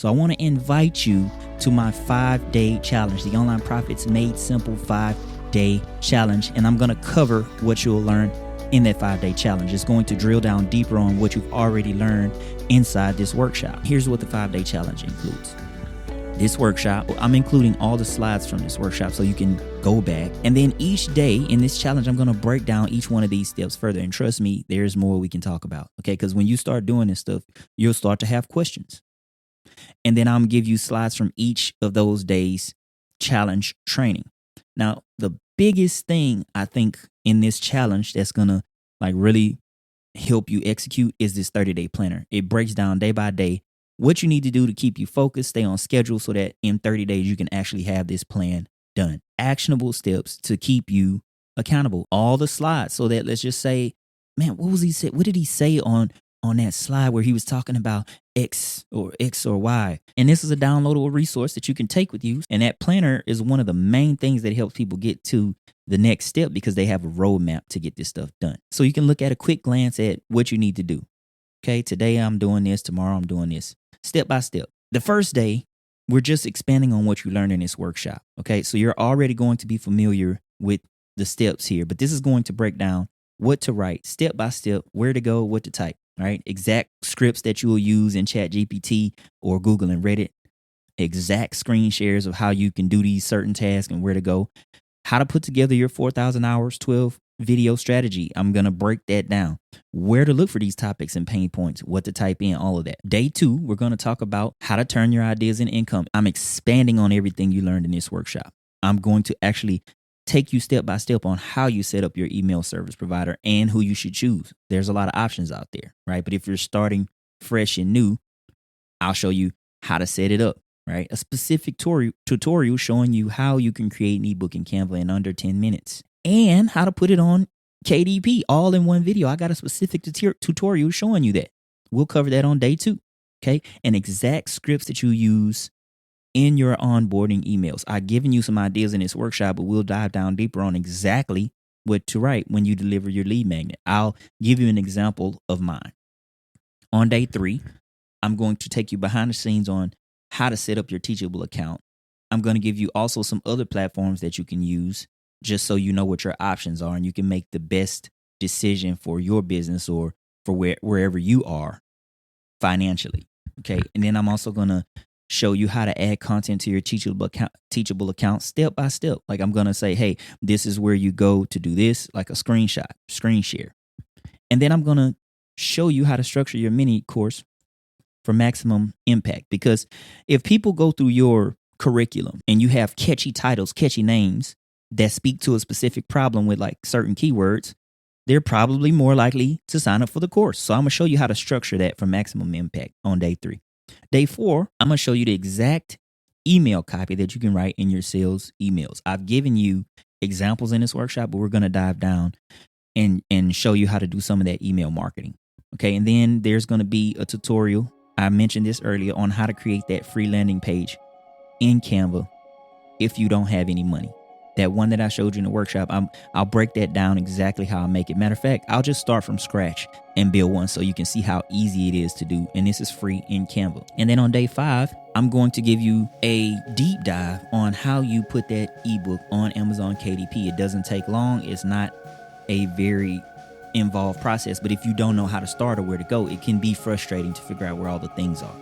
So I want to invite you to my 5-day challenge, the Online Profits Made Simple 5-day challenge. And I'm going to cover what you'll learn in that 5-day challenge. It's going to drill down deeper on what you've already learned inside this workshop. Here's what the 5-day challenge includes. This workshop, I'm including all the slides from this workshop so you can go back. And then each day in this challenge, I'm going to break down each one of these steps further. And trust me, there's more we can talk about. Okay, because when you start doing this stuff, you'll start to have questions. And then I'm going to give you slides from each of those days' challenge training. Now, the biggest thing I think in this challenge that's going to really help you execute is this 30-day planner. It breaks down day by day what you need to do to keep you focused, stay on schedule so that in 30 days you can actually have this plan done. Actionable steps to keep you accountable. All the slides so that, let's just say, man, what did he say on that slide where he was talking about X or Y? And this is a downloadable resource that you can take with you. And that planner is one of the main things that helps people get to the next step because they have a roadmap to get this stuff done. So you can look at a quick glance at what you need to do. Okay, today I'm doing this, tomorrow I'm doing this, step by step. The first day, we're just expanding on what you learned in this workshop. Okay, so you're already going to be familiar with the steps here, but this is going to break down what to write, step by step, where to go, what to type, right? Exact scripts that you will use in ChatGPT or Google and Reddit, exact screen shares of how you can do these certain tasks and where to go, how to put together your 4,000 hours, 12 video strategy. I'm going to break that down. Where to look for these topics and pain points, what to type in, all of that. Day 2, we're going to talk about how to turn your ideas into income. I'm expanding on everything you learned in this workshop. I'm going to actually take you step by step on how you set up your email service provider and who you should choose. There's a lot of options out there, right? But if you're starting fresh and new, I'll show you how to set it up, right? A specific tutorial showing you how you can create an ebook in Canva in under 10 minutes. And how to put it on KDP all in one video. I got a specific tutorial showing you that. We'll cover that on day 2. Okay. And exact scripts that you use in your onboarding emails. I've given you some ideas in this workshop, but we'll dive down deeper on exactly what to write when you deliver your lead magnet. I'll give you an example of mine. On day 3, I'm going to take you behind the scenes on how to set up your Teachable account. I'm going to give you also some other platforms that you can use just so you know what your options are and you can make the best decision for your business or for wherever you are financially. Okay. And then I'm also going to show you how to add content to your Teachable account step by step. Like I'm going to say, hey, this is where you go to do this, like a screen share. And then I'm going to show you how to structure your mini course for maximum impact. Because if people go through your curriculum and you have catchy titles, catchy names, that speak to a specific problem with like certain keywords, they're probably more likely to sign up for the course. So I'm going to show you how to structure that for maximum impact on day 3. Day 4, I'm going to show you the exact email copy that you can write in your sales emails. I've given you examples in this workshop, but we're going to dive down and show you how to do some of that email marketing. Okay. And then there's going to be a tutorial. I mentioned this earlier on how to create that free landing page in Canva if you don't have any money. That one that I showed you in the workshop, I'll break that down exactly how I make it. Matter of fact, I'll just start from scratch and build one so you can see how easy it is to do. And this is free in Canva. And then on day 5, I'm going to give you a deep dive on how you put that ebook on Amazon KDP. It doesn't take long. It's not a very involved process. But if you don't know how to start or where to go, it can be frustrating to figure out where all the things are.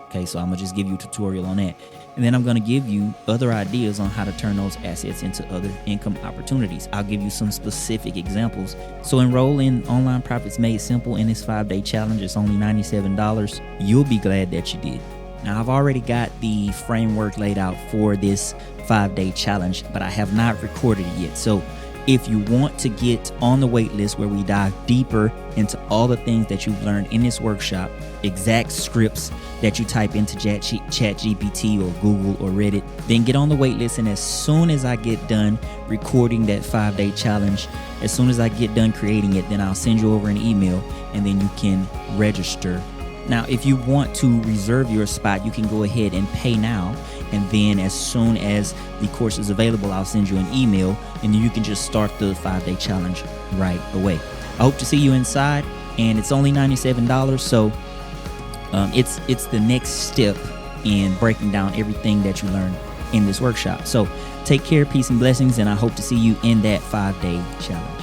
Okay, so I'm going to just give you a tutorial on that. And then I'm going to give you other ideas on how to turn those assets into other income opportunities. I'll give you some specific examples. So enroll in Online Profits Made Simple in this 5-day challenge. It's only $97. You'll be glad that you did. Now, I've already got the framework laid out for this 5-day challenge, but I have not recorded it yet. So if you want to get on the wait list where we dive deeper into all the things that you've learned in this workshop, exact scripts that you type into ChatGPT or Google or Reddit, then get on the wait list. And as soon as I get done recording that 5-day challenge, as soon as I get done creating it, then I'll send you over an email and then you can register. Now, if you want to reserve your spot, you can go ahead and pay now. And then as soon as the course is available, I'll send you an email and then you can just start the 5-day challenge right away. I hope to see you inside, and it's only $97. So it's the next step in breaking down everything that you learned in this workshop. So take care, peace and blessings, and I hope to see you in that 5-day challenge.